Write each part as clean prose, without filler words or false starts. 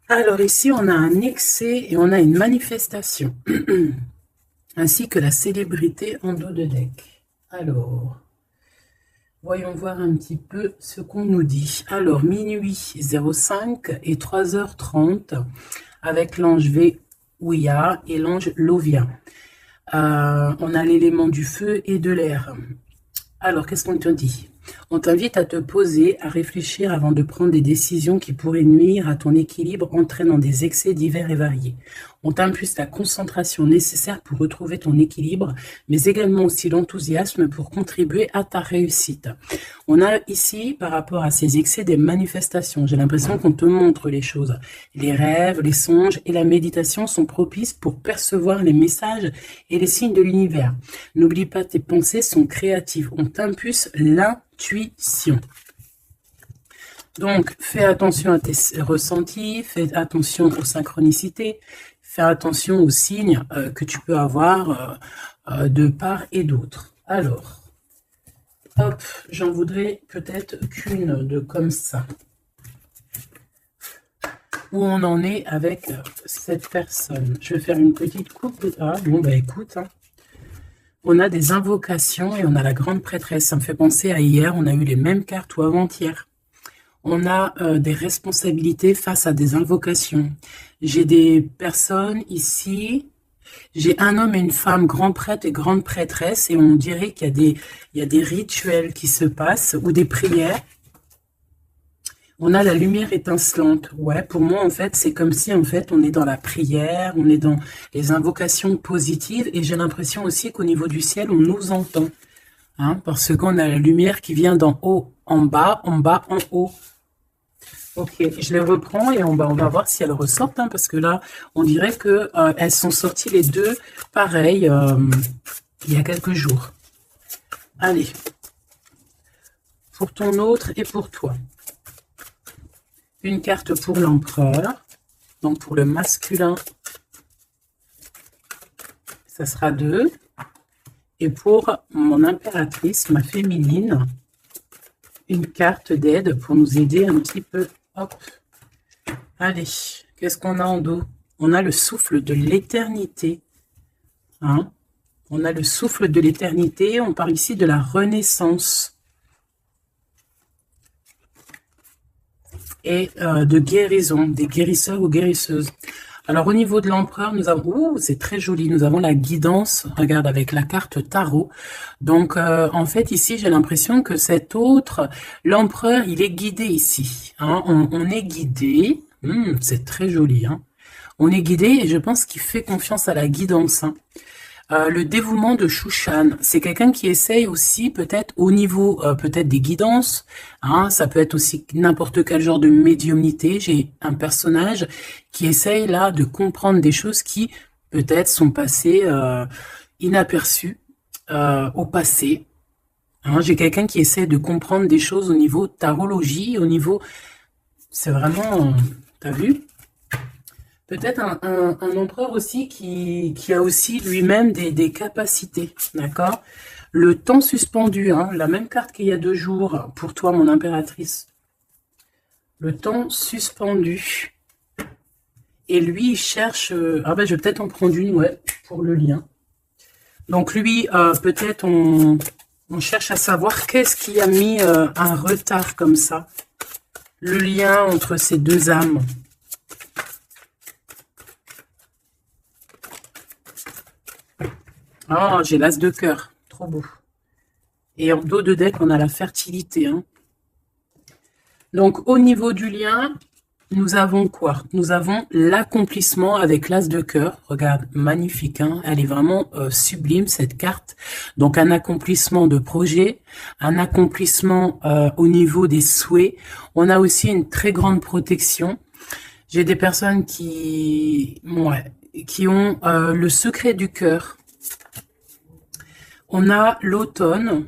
Alors ici, on a un excès et on a une manifestation, ainsi que la célébrité en dos de deck. Alors, voyons voir un petit peu ce qu'on nous dit. Alors, minuit 05 et 3h30, avec l'ange Ouya et l'ange Lovia. On a l'élément du feu et de l'air. Alors, qu'est-ce qu'on te dit? On t'invite à te poser, à réfléchir avant de prendre des décisions qui pourraient nuire à ton équilibre, entraînant des excès divers et variés. On t'impulse la concentration nécessaire pour retrouver ton équilibre, mais également aussi l'enthousiasme pour contribuer à ta réussite. On a ici, par rapport à ces excès, des manifestations. J'ai l'impression qu'on te montre les choses. Les rêves, les songes et la méditation sont propices pour percevoir les messages et les signes de l'univers. N'oublie pas, tes pensées sont créatives. On t'impulse l'intuition. Donc, fais attention à tes ressentis, fais attention aux synchronicités, fais attention aux signes que tu peux avoir de part et d'autre. Alors, hop, j'en voudrais peut-être qu'une de comme ça. Où on en est avec cette personne. Je vais faire une petite coupe. Ah, bon, bah écoute, hein. On a des invocations et on a la grande prêtresse. Ça me fait penser à hier, on a eu les mêmes cartes ou avant-hier. On a des responsabilités face à des invocations. J'ai des personnes ici, j'ai un homme et une femme, grand prêtre et grande prêtresse, et on dirait qu'il y a des rituels qui se passent ou des prières. On a la lumière étincelante. Ouais, pour moi, en fait, c'est comme si, en fait, on est dans la prière, on est dans les invocations positives, et j'ai l'impression aussi qu'au niveau du ciel, on nous entend. Hein, parce qu'on a la lumière qui vient d'en haut, en bas, en haut. Ok, je les reprends et on va voir si elles ressortent, hein, parce que là, on dirait que elles sont sorties les deux pareilles il y a quelques jours. Allez, pour ton autre et pour toi. Une carte pour l'empereur, donc pour le masculin, ça sera 2. Et pour mon impératrice, ma féminine, une carte d'aide pour nous aider un petit peu. Hop. Allez, qu'est-ce qu'on a en dos? On a le souffle de l'éternité. Hein, on a le souffle de l'éternité. On parle ici de la renaissance. Et de guérison, des guérisseurs ou guérisseuses. Alors, au niveau de l'empereur, nous avons... c'est très joli. Nous avons la guidance, regarde, avec la carte tarot. Donc, en fait, ici, j'ai l'impression que cet autre, l'empereur, il est guidé ici. Hein, on est guidé. C'est très joli. Hein. On est guidé et je pense qu'il fait confiance à la guidance. Hein. Le dévouement de Shushan, c'est quelqu'un qui essaye aussi peut-être au niveau peut-être des guidances, hein, ça peut être aussi n'importe quel genre de médiumnité. J'ai un personnage qui essaye là de comprendre des choses qui peut-être sont passées inaperçues au passé. Hein, j'ai quelqu'un qui essaie de comprendre des choses au niveau tarologie, au niveau... C'est vraiment... T'as vu ? Peut-être un empereur aussi qui a aussi lui-même des capacités, d'accord? Le temps suspendu, hein, la même carte qu'il y a 2 jours pour toi, mon impératrice. Le temps suspendu. Et lui, il cherche... ah ben, je vais peut-être en prendre une, ouais, pour le lien. Donc lui, peut-être on cherche à savoir qu'est-ce qui a mis un retard comme ça. Le lien entre ces deux âmes. Oh, j'ai l'as de cœur. Trop beau. Et en dos de deck, on a la fertilité. Hein. Donc, au niveau du lien, nous avons quoi? Nous avons l'accomplissement avec l'as de cœur. Regarde, magnifique. Hein, elle est vraiment sublime, cette carte. Donc, un accomplissement de projet, un accomplissement au niveau des souhaits. On a aussi une très grande protection. J'ai des personnes qui ont le secret du cœur. On a l'automne,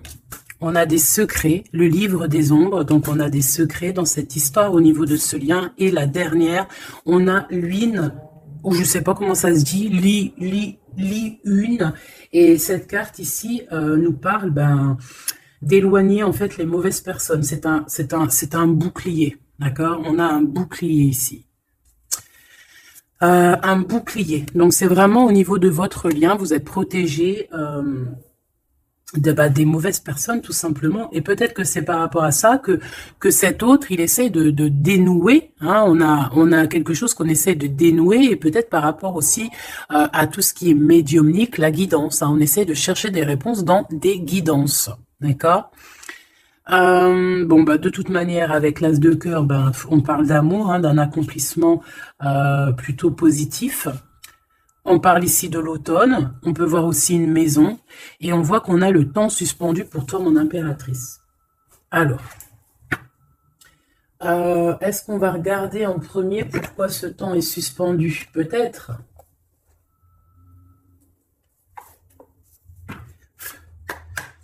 on a des secrets, le livre des ombres, donc on a des secrets dans cette histoire au niveau de ce lien. Et la dernière, on a l'une, ou je sais pas comment ça se dit, une. Et cette carte ici nous parle d'éloigner en fait les mauvaises personnes. C'est un bouclier, d'accord? On a un bouclier ici. un bouclier. Donc, c'est vraiment au niveau de votre lien, vous êtes protégé des mauvaises personnes, tout simplement. Et peut-être que c'est par rapport à ça que cet autre, il essaie de dénouer. Hein. On a quelque chose qu'on essaie de dénouer, et peut-être par rapport aussi à tout ce qui est médiumnique, la guidance. Hein. On essaie de chercher des réponses dans des guidances. D'accord? Bon, bah, de toute manière, avec l'as de cœur, ben, on parle d'amour, hein, d'un accomplissement plutôt positif. On parle ici de l'automne, on peut voir aussi une maison, et on voit qu'on a le temps suspendu pour toi, mon impératrice. Alors, est-ce qu'on va regarder en premier pourquoi ce temps est suspendu? Peut-être.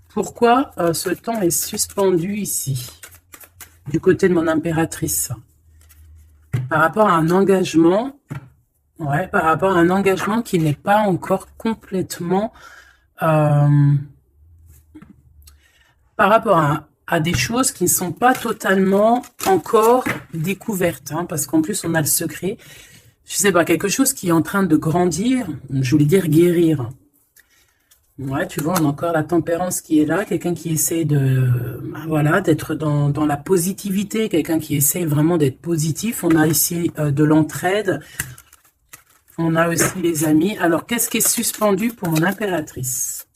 Pourquoi ce temps est suspendu ici, du côté de mon impératrice? Par rapport à un engagement. Ouais, par rapport à un engagement qui n'est pas encore complètement... par rapport à des choses qui ne sont pas totalement encore découvertes, hein, parce qu'en plus, on a le secret. Je sais pas, quelque chose qui est en train de grandir, je voulais dire guérir. Ouais, tu vois, on a encore la tempérance qui est là, quelqu'un qui essaie voilà, d'être dans la positivité, quelqu'un qui essaie vraiment d'être positif. On a ici de l'entraide. On a aussi les amis. Alors, qu'est-ce qui est suspendu pour mon impératrice?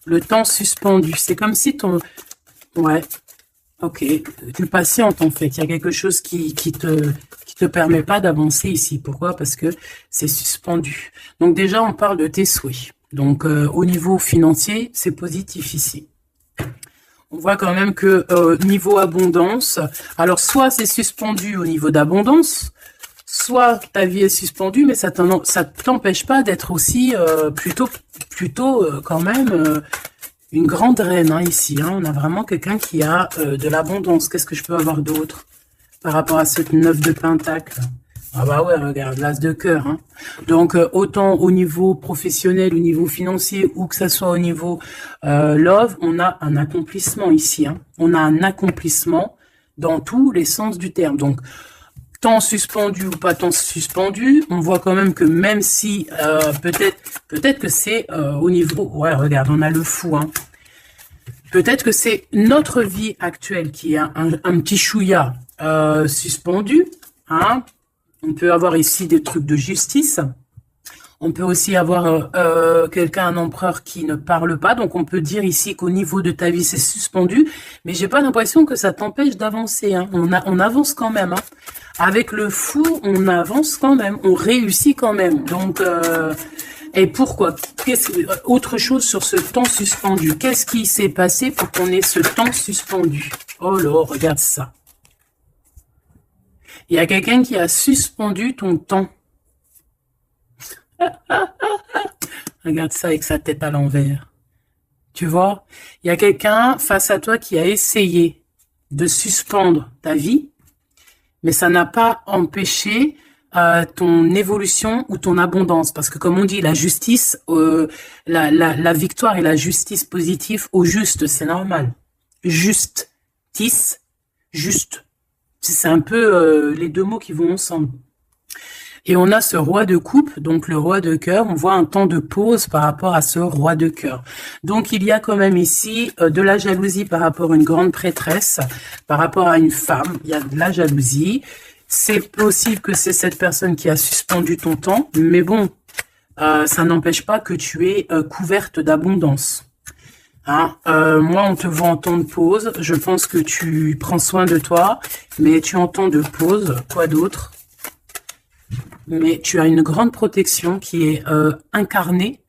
Le temps suspendu. C'est comme si ton... Ouais. Ok. Tu patientes, en fait. Il y a quelque chose qui te permet pas d'avancer ici. Pourquoi? Parce que c'est suspendu. Donc, déjà, on parle de tes souhaits. Donc, au niveau financier, c'est positif ici. On voit quand même que niveau abondance, alors soit c'est suspendu au niveau d'abondance, soit ta vie est suspendue, mais ça t'empêche pas d'être aussi plutôt quand même une grande reine, hein, ici. Hein. On a vraiment quelqu'un qui a de l'abondance. Qu'est-ce que je peux avoir d'autre par rapport à cette 9 de pentacle? Ah bah ouais, regarde, l'as de cœur. Hein. Donc, autant au niveau professionnel, au niveau financier, ou que ça soit au niveau love, on a un accomplissement ici. Hein. On a un accomplissement dans tous les sens du terme. Donc, temps suspendu ou pas temps suspendu, on voit quand même que même si peut-être que c'est au niveau... Ouais, regarde, on a le fou. Hein. Peut-être que c'est notre vie actuelle qui est un petit chouïa suspendu. Hein. On peut avoir ici des trucs de justice. On peut aussi avoir quelqu'un, un empereur qui ne parle pas. Donc, on peut dire ici qu'au niveau de ta vie, c'est suspendu. Mais j'ai pas l'impression que ça t'empêche d'avancer. Hein. On avance quand même. Hein. Avec le fou, on avance quand même. On réussit quand même. Donc, et pourquoi? Autre chose sur ce temps suspendu. Qu'est-ce qui s'est passé pour qu'on ait ce temps suspendu? Oh là, regarde ça. Il y a quelqu'un qui a suspendu ton temps. Regarde ça avec sa tête à l'envers. Tu vois, il y a quelqu'un face à toi qui a essayé de suspendre ta vie, mais ça n'a pas empêché ton évolution ou ton abondance. Parce que comme on dit, la justice, la victoire et la justice positive au juste, c'est normal. Justice, juste. C'est un peu les deux mots qui vont ensemble. Et on a ce roi de coupe, donc le roi de cœur. On voit un temps de pause par rapport à ce roi de cœur. Donc il y a quand même ici de la jalousie par rapport à une grande prêtresse, par rapport à une femme. Il y a de la jalousie. C'est possible que c'est cette personne qui a suspendu ton temps, mais bon, ça n'empêche pas que tu es couverte d'abondance. Hein, moi, on te voit en temps de pause. Je pense que tu prends soin de toi, mais tu es en temps de pause. Quoi d'autre? Mais tu as une grande protection qui est incarnée.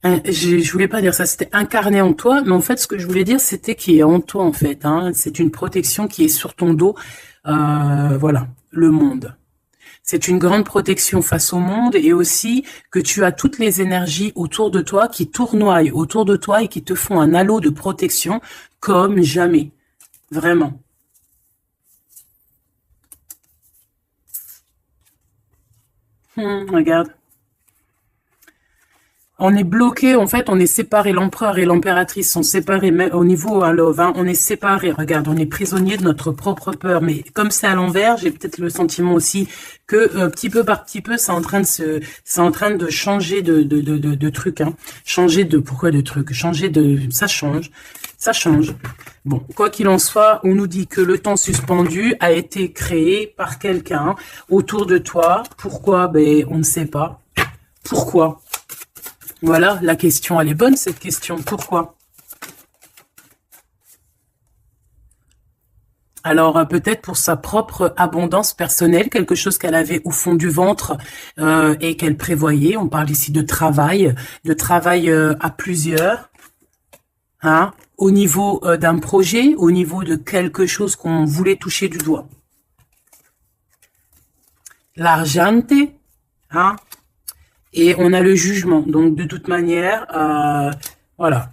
Je voulais pas dire ça, c'était incarné en toi, mais en fait, ce que je voulais dire, c'était qui est en toi, en fait. Hein. C'est une protection qui est sur ton dos. Voilà, le monde. C'est une grande protection face au monde et aussi que tu as toutes les énergies autour de toi qui tournoient autour de toi et qui te font un halo de protection comme jamais. Vraiment. Regarde. On est bloqué, en fait, on est séparés. L'empereur et l'impératrice sont séparés, mais au niveau à Love, hein, on est séparés. Regarde, on est prisonnier de notre propre peur. Mais comme c'est à l'envers, j'ai peut-être le sentiment aussi que petit peu par petit peu, c'est en train de changer de truc, hein. Changer de, pourquoi de truc? Changer de, ça change. Bon, quoi qu'il en soit, on nous dit que le temps suspendu a été créé par quelqu'un autour de toi. Pourquoi? Ben, on ne sait pas. Pourquoi? Voilà, la question, elle est bonne, cette question. Pourquoi? Alors, peut-être pour sa propre abondance personnelle, quelque chose qu'elle avait au fond du ventre et qu'elle prévoyait. On parle ici de travail à plusieurs, hein, au niveau d'un projet, au niveau de quelque chose qu'on voulait toucher du doigt. L'argente, hein, et on a le jugement. Donc, de toute manière, voilà.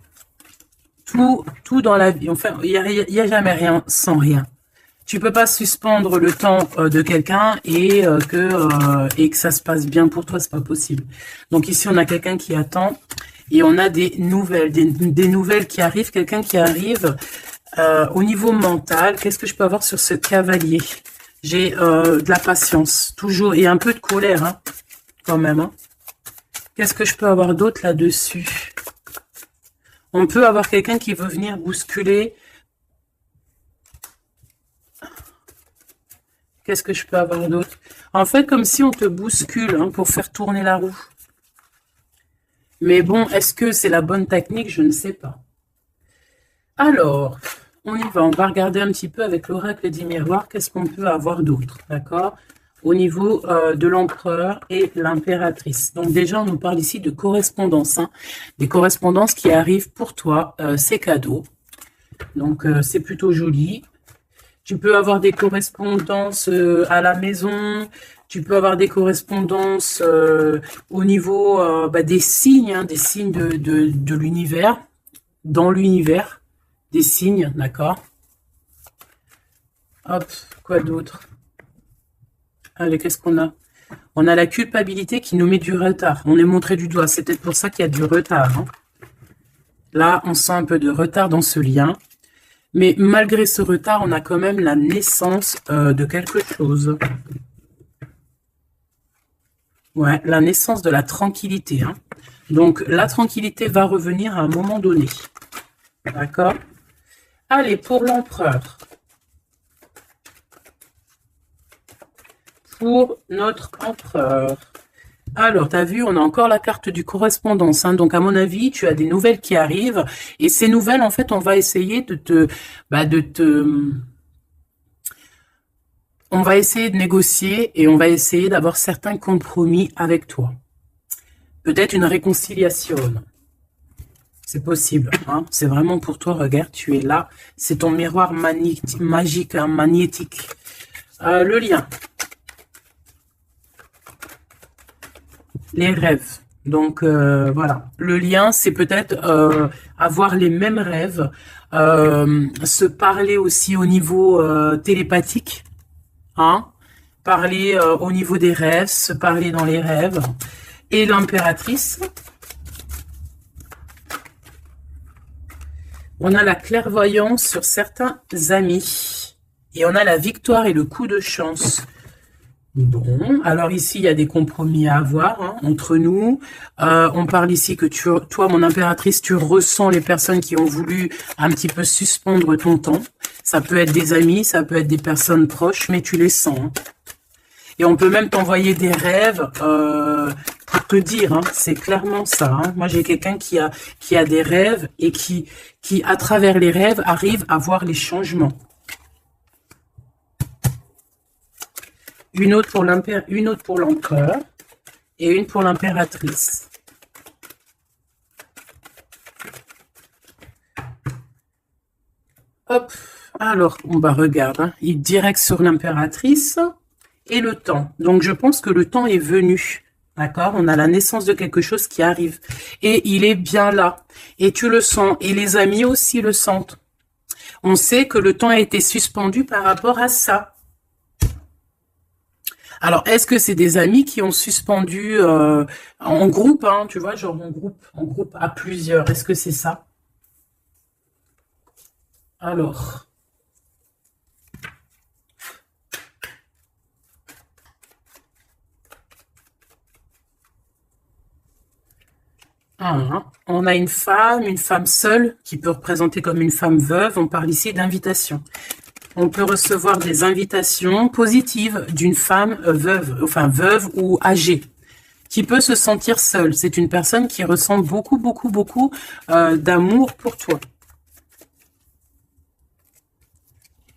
Tout dans la vie. Enfin, il y a jamais rien sans rien. Tu peux pas suspendre le temps de quelqu'un et que ça se passe bien pour toi, c'est pas possible. Donc ici, on a quelqu'un qui attend et on a des nouvelles, des nouvelles qui arrivent, quelqu'un qui arrive au niveau mental. Qu'est-ce que je peux avoir sur ce cavalier? J'ai de la patience, toujours, et un peu de colère, hein, quand même. Hein. Qu'est-ce que je peux avoir d'autre là-dessus? On peut avoir quelqu'un qui veut venir bousculer. Qu'est-ce que je peux avoir d'autre? En fait, comme si on te bouscule hein, pour faire tourner la roue. Mais bon, est-ce que c'est la bonne technique? Je ne sais pas. Alors, on y va. On va regarder un petit peu avec l'oracle des miroirs. Qu'est-ce qu'on peut avoir d'autre? D'accord? Au niveau de l'empereur et l'impératrice. Donc déjà, on nous parle ici de correspondance. Hein, des correspondances qui arrivent pour toi. C'est cadeau. Donc, c'est plutôt joli. Tu peux avoir des correspondances à la maison, tu peux avoir des correspondances au niveau des signes, hein, des signes de l'univers, dans l'univers, des signes, d'accord? Hop, quoi d'autre? Allez, qu'est-ce qu'on a? On a la culpabilité qui nous met du retard. On est montré du doigt, c'est peut-être pour ça qu'il y a du retard. Hein. Là, on sent un peu de retard dans ce lien. Mais malgré ce retard, on a quand même la naissance de quelque chose. Ouais, la naissance de la tranquillité. Hein. Donc, la tranquillité va revenir à un moment donné. D'accord? Allez, pour l'empereur. Pour notre empereur. Alors, tu as vu, on a encore la carte du correspondance. Hein. Donc, à mon avis, tu as des nouvelles qui arrivent. Et ces nouvelles, en fait, on va essayer on va essayer de négocier et on va essayer d'avoir certains compromis avec toi. Peut-être une réconciliation. C'est possible. Hein. C'est vraiment pour toi. Regarde, tu es là. C'est ton miroir magique, hein, magnétique. Le lien. Les rêves. Donc, voilà. Le lien, c'est peut-être avoir les mêmes rêves, se parler aussi au niveau télépathique, hein, parler au niveau des rêves, se parler dans les rêves. Et l'impératrice, on a la clairvoyance sur certains amis. Et on a la victoire et le coup de chance. Bon, alors ici, il y a des compromis à avoir hein, entre nous. On parle ici que toi, mon impératrice, tu ressens les personnes qui ont voulu un petit peu suspendre ton temps. Ça peut être des amis, ça peut être des personnes proches, mais tu les sens. Hein. Et on peut même t'envoyer des rêves pour te dire, hein, c'est clairement ça. Hein. Moi, j'ai quelqu'un qui a des rêves et qui, à travers les rêves, arrive à voir les changements. Une autre pour l'empereur et une pour l'impératrice. Hop, alors on va regarder. Hein. Il direct sur l'impératrice et le temps. Donc je pense que le temps est venu. D'accord? On a la naissance de quelque chose qui arrive. Et il est bien là. Et tu le sens. Et les amis aussi le sentent. On sait que le temps a été suspendu par rapport à ça. Alors, est-ce que c'est des amis qui ont suspendu en groupe, hein, tu vois, genre en groupe à plusieurs? Est-ce que c'est ça? Alors, on a une femme seule qui peut représenter comme une femme veuve. On parle ici d'invitation. On peut recevoir des invitations positives d'une femme veuve, enfin veuve ou âgée, qui peut se sentir seule. C'est une personne qui ressent beaucoup, beaucoup, beaucoup d'amour pour toi.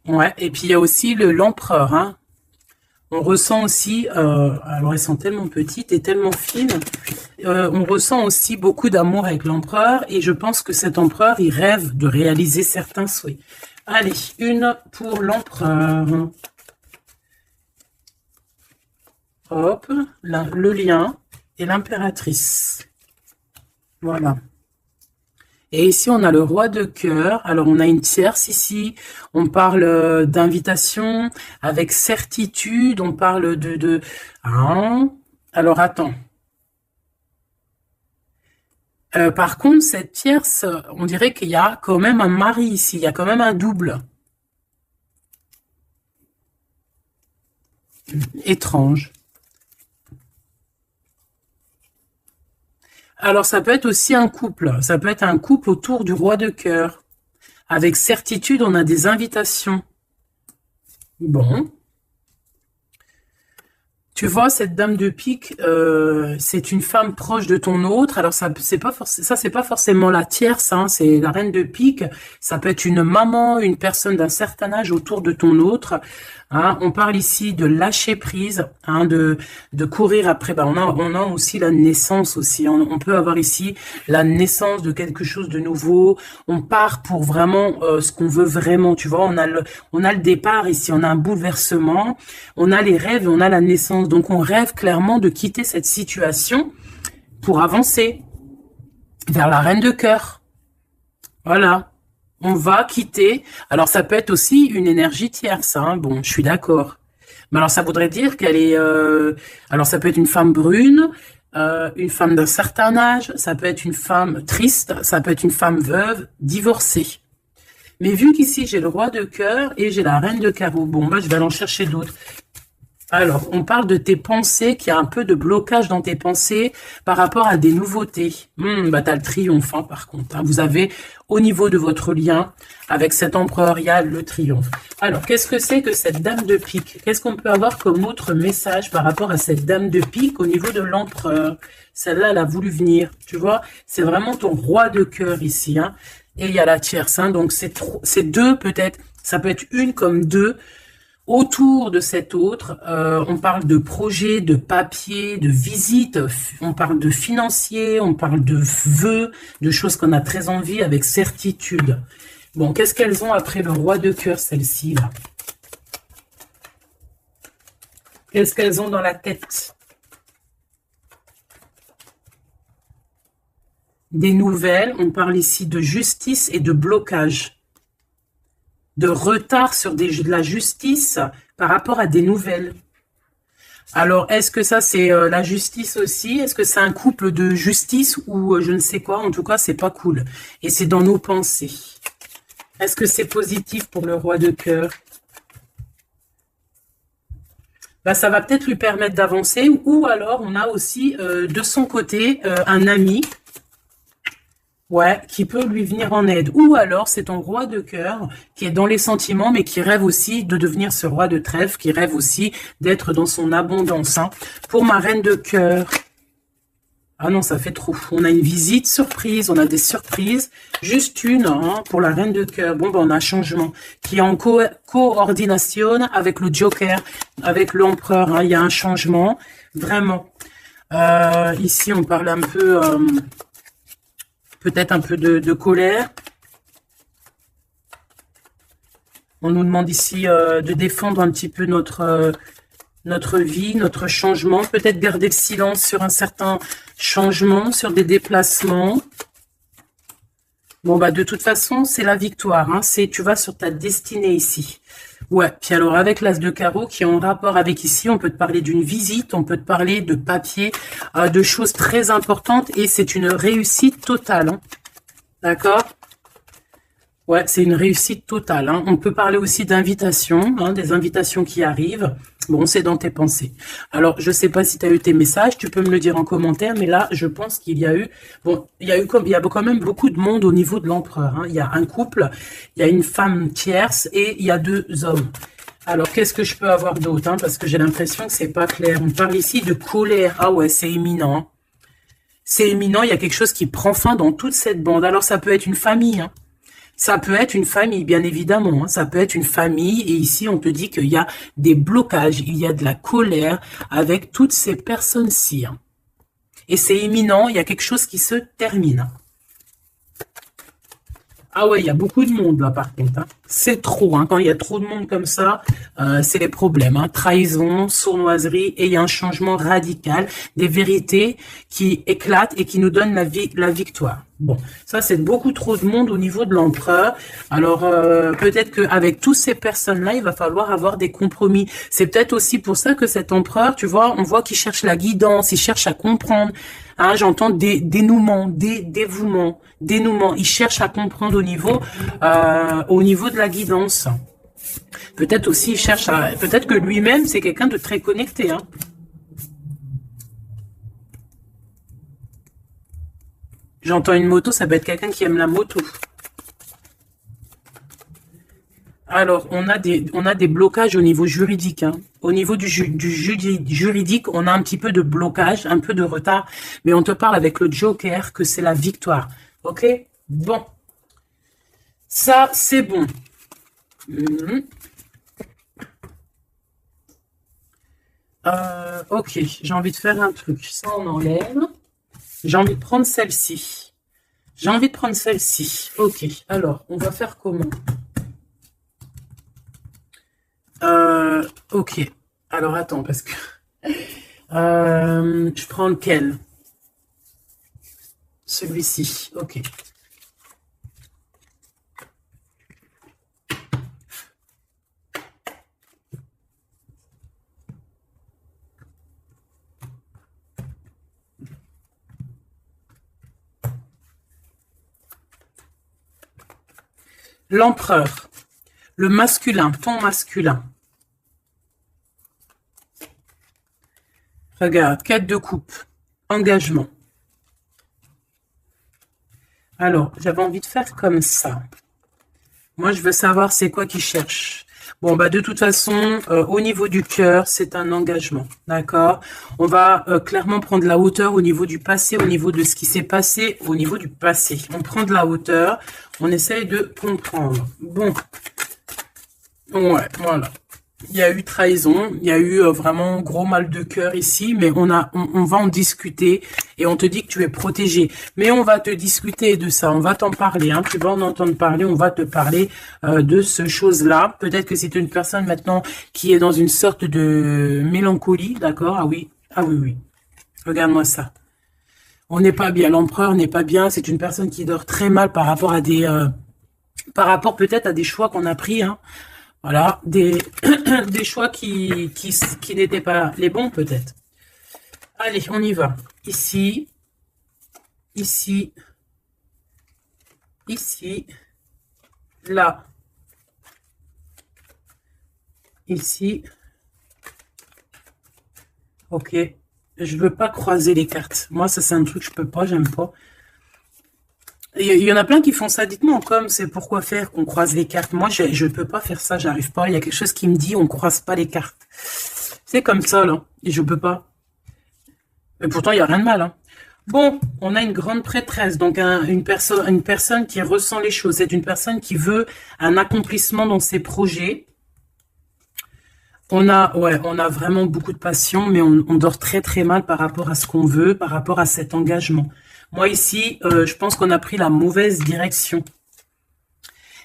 Ouais, et puis il y a aussi l'empereur, hein. On ressent aussi, alors elles sont tellement petites et tellement fines, on ressent aussi beaucoup d'amour avec l'empereur et je pense que cet empereur, il rêve de réaliser certains souhaits. Allez, une pour l'empereur. Hop, le lion et l'impératrice. Voilà. Et ici, on a le roi de cœur. Alors, on a une tierce ici. On parle d'invitation avec certitude. On parle de... Hein. Alors, attends. Par contre, cette tierce, on dirait qu'il y a quand même un mari ici. Il y a quand même un double. Étrange. Alors, ça peut être aussi un couple. Ça peut être un couple autour du roi de cœur. Avec certitude, on a des invitations. Bon. Tu vois, cette dame de pique, c'est une femme proche de ton autre. Alors, ça, c'est pas forcément la tierce, hein, c'est la reine de pique. Ça peut être une maman, une personne d'un certain âge autour de ton autre. Hein. On parle ici de lâcher prise, hein, de courir après. Ben, on a aussi la naissance aussi. On peut avoir ici la naissance de quelque chose de nouveau. On part pour vraiment ce qu'on veut vraiment. Tu vois, on a le départ ici. On a un bouleversement. On a les rêves et on a la naissance. Donc, on rêve clairement de quitter cette situation pour avancer vers la reine de cœur. Voilà. On va quitter. Alors, ça peut être aussi une énergie tierce. Hein. Bon, je suis d'accord. Mais alors, ça voudrait dire qu'elle est... alors, ça peut être une femme brune, une femme d'un certain âge. Ça peut être une femme triste. Ça peut être une femme veuve, divorcée. Mais vu qu'ici, j'ai le roi de cœur et j'ai la reine de carreau. Bon, moi, je vais aller en chercher d'autres. Alors, on parle de tes pensées, qu'il y a un peu de blocage dans tes pensées par rapport à des nouveautés. Bah, t'as le triomphe, hein, par contre. Hein. Vous avez, au niveau de votre lien, avec cet empereur, il y a le triomphe. Alors, qu'est-ce que c'est que cette dame de pique? Qu'est-ce qu'on peut avoir comme autre message par rapport à cette dame de pique au niveau de l'empereur? Celle-là, elle a voulu venir, tu vois. C'est vraiment ton roi de cœur ici. Hein. Et il y a la tierce, hein, donc c'est deux peut-être. Ça peut être une comme deux. Autour de cet autre, on parle de projets, de papiers, de visites, on parle de financiers, on parle de vœux, de choses qu'on a très envie avec certitude. Bon, qu'est-ce qu'elles ont après le roi de cœur, celles-ci, là? Qu'est-ce qu'elles ont dans la tête? Des nouvelles, on parle ici de justice et de blocage. De retard sur de la justice par rapport à des nouvelles. Alors, est-ce que ça, c'est la justice aussi? Est-ce que c'est un couple de justice ou je ne sais quoi? En tout cas, c'est pas cool. Et c'est dans nos pensées. Est-ce que c'est positif pour le roi de cœur? Bah, ça va peut-être lui permettre d'avancer. Ou alors, on a aussi de son côté un ami. Ouais, qui peut lui venir en aide. Ou alors, c'est ton roi de cœur qui est dans les sentiments, mais qui rêve aussi de devenir ce roi de trèfle, qui rêve aussi d'être dans son abondance. Hein. Pour ma reine de cœur. Ah non, ça fait trop. On a une visite surprise, on a des surprises. Juste une hein, pour la reine de cœur. Bon, ben, on a un changement qui est en coordination avec le joker, avec l'empereur. Hein. Il y a un changement, vraiment. Ici, on parle un peu... peut-être un peu de colère. On nous demande ici de défendre un petit peu notre vie, notre changement. Peut-être garder le silence sur un certain changement, sur des déplacements. Bon, bah de toute façon, c'est la victoire. Hein. Tu vas sur ta destinée ici. Ouais, puis alors avec l'as de carreau qui est en rapport avec ici, on peut te parler d'une visite, on peut te parler de papier, de choses très importantes et c'est une réussite totale. Hein. D'accord? Ouais, c'est une réussite totale. Hein. On peut parler aussi d'invitations, hein, des invitations qui arrivent. Bon, c'est dans tes pensées. Alors, je sais pas si tu as eu tes messages, tu peux me le dire en commentaire, mais là, je pense qu'il y a eu, bon, il y a quand même beaucoup de monde au niveau de l'empereur. Hein. Il y a un couple, il y a une femme tierce et il y a 2 hommes. Alors, qu'est-ce que je peux avoir d'autre, hein, parce que j'ai l'impression que c'est pas clair. On parle ici de colère. Ah ouais, c'est imminent. Hein. C'est imminent, il y a quelque chose qui prend fin dans toute cette bande. Alors, ça peut être une famille, hein. Ça peut être une famille, bien évidemment. Hein. Ça peut être une famille. Et ici, on te dit qu'il y a des blocages, il y a de la colère avec toutes ces personnes-ci. Hein. Et c'est imminent, il y a quelque chose qui se termine. Ah ouais, il y a beaucoup de monde là par contre. Hein. C'est trop. Hein. Quand il y a trop de monde comme ça, c'est les problèmes. Hein. Trahison, sournoiserie et il y a un changement radical. Des vérités qui éclatent et qui nous donnent la victoire. Bon, ça c'est beaucoup trop de monde au niveau de l'empereur. Alors peut-être qu'avec toutes ces personnes-là, il va falloir avoir des compromis. C'est peut-être aussi pour ça que cet empereur, tu vois, on voit qu'il cherche la guidance, il cherche à comprendre. Hein, j'entends dénouement, dénouement. Il cherche à comprendre au niveau de la guidance. Peut-être aussi, il cherche à... Peut-être que lui-même, c'est quelqu'un de très connecté. Hein. J'entends une moto, ça peut être quelqu'un qui aime la moto. Alors, on a des blocages au niveau juridique. Hein. Au niveau du juridique, on a un petit peu de blocage, un peu de retard. Mais on te parle avec le Joker que c'est la victoire. Ok? Bon. Ça, c'est bon. Ok, j'ai envie de faire un truc. Ça, on enlève. J'ai envie de prendre celle-ci. Ok, alors, on va faire comment? Ok. Alors, attends, parce que... je prends lequel? Celui-ci. Ok. L'empereur. Le masculin, ton masculin. Regarde, 4 de coupe, engagement. Alors, j'avais envie de faire comme ça. Moi, je veux savoir c'est quoi qu'il cherche. Bon, bah de toute façon, au niveau du cœur, c'est un engagement, d'accord? On va clairement prendre la hauteur au niveau du passé, au niveau de ce qui s'est passé, au niveau du passé. On prend de la hauteur, on essaye de comprendre. Bon, ouais, voilà. Il y a eu trahison, il y a eu vraiment gros mal de cœur ici, mais on va en discuter et on te dit que tu es protégé. Mais on va te discuter de ça, on va t'en parler, hein, tu vas en entendre parler, on va te parler de ce chose-là. Peut-être que c'est une personne maintenant qui est dans une sorte de mélancolie, d'accord? Ah oui, oui. Regarde-moi ça. On n'est pas bien, l'empereur n'est pas bien, c'est une personne qui dort très mal par rapport à par rapport peut-être à des choix qu'on a pris, hein. Voilà, des choix qui n'étaient pas les bons peut-être. Allez, on y va. Ici, là, ici. Ok, je veux pas croiser les cartes. Moi, ça c'est un truc que je peux pas, j'aime pas. Il y en a plein qui font ça. Dites-moi comme c'est pourquoi faire qu'on croise les cartes. Moi, je peux pas faire ça, j'arrive pas. Il y a quelque chose qui me dit on croise pas les cartes. C'est comme ça, là. Et je peux pas. Mais pourtant, il y a rien de mal. Hein. Bon, on a une grande prêtresse. Donc, une personne qui ressent les choses. C'est une personne qui veut un accomplissement dans ses projets. On a vraiment beaucoup de passion, mais on dort très très mal par rapport à ce qu'on veut, par rapport à cet engagement. Moi ici, je pense qu'on a pris la mauvaise direction.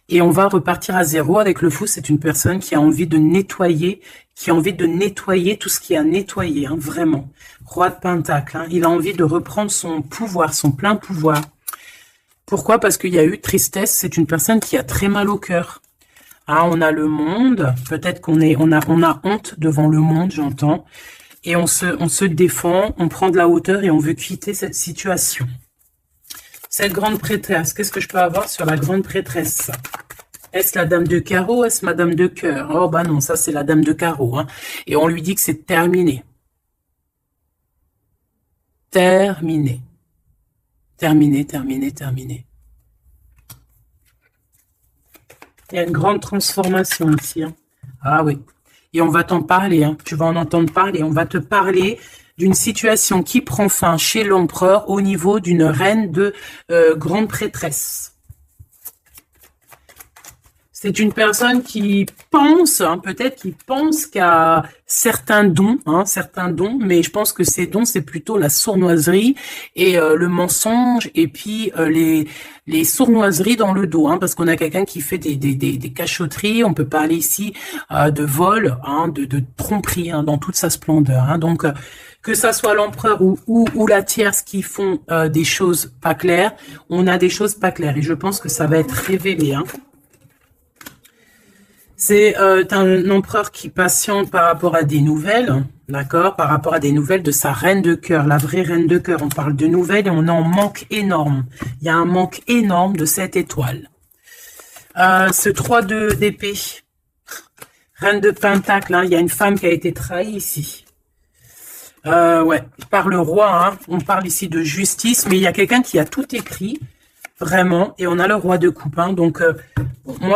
Et on va repartir à zéro avec le fou. C'est une personne qui a envie de nettoyer, tout ce qui a nettoyé, hein, vraiment. Roi de Pentacle, hein, il a envie de reprendre son pouvoir, son plein pouvoir. Pourquoi? Parce qu'il y a eu tristesse. C'est une personne qui a très mal au cœur. Hein, on a le monde. Peut-être on a honte devant le monde, j'entends. Et on se défend, on prend de la hauteur et on veut quitter cette situation. Cette grande prêtresse, qu'est-ce que je peux avoir sur la grande prêtresse? Est-ce la dame de carreau? Est-ce madame de cœur? Oh bah non, ça c'est la dame de carreau. Hein. Et on lui dit que c'est terminé. Terminé. Terminé, terminé, terminé. Il y a une grande transformation ici. Hein. Ah oui. Et on va t'en parler. Hein. Tu vas en entendre parler. On va te parler d'une situation qui prend fin chez l'empereur au niveau d'une reine de grande prêtresse. C'est une personne qui pense, hein, peut-être qui pense qu'à certains dons, mais je pense que ces dons, c'est plutôt la sournoiserie et le mensonge, et puis les sournoiseries dans le dos, hein, parce qu'on a quelqu'un qui fait des cachotteries, on peut parler ici de vol, hein, de tromperie, hein, dans toute sa splendeur. Hein, donc, que ça soit l'empereur ou la tierce qui font des choses pas claires, on a des choses pas claires, et je pense que ça va être révélé, hein. C'est un empereur qui patiente par rapport à des nouvelles, d'accord, par rapport à des nouvelles de sa reine de cœur, la vraie reine de cœur. On parle de nouvelles et on en manque énorme. Il y a un manque énorme de cette étoile. Ce 3 d'épée, reine de pentacle, hein, il y a une femme qui a été trahie ici. Ouais, par le roi, hein, on parle ici de justice, mais il y a quelqu'un qui a tout écrit. Vraiment, et on a le roi de coupe, hein, donc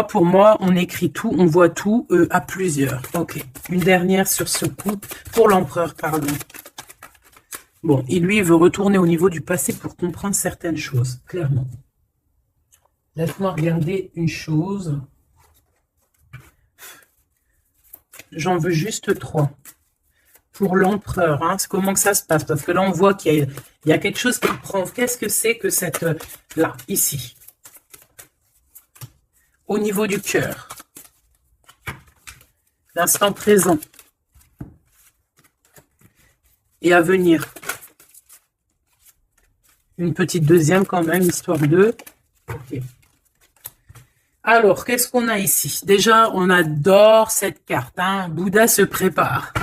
pour moi, on écrit tout, on voit tout à plusieurs. Ok, une dernière sur ce coup, pour l'empereur, pardon. Bon, et lui, il veut retourner au niveau du passé pour comprendre certaines choses, clairement. Laisse-moi regarder une chose. J'en veux juste 3. Pour l'empereur, hein, comment que ça se passe? Parce que là, on voit qu'il y a quelque chose qui prend. Qu'est-ce que c'est que cette... là, ici. Au niveau du cœur. L'instant présent. Et à venir. Une petite deuxième quand même, histoire de... Ok. Alors, qu'est-ce qu'on a ici? Déjà, on adore cette carte. Hein. Bouddha se prépare.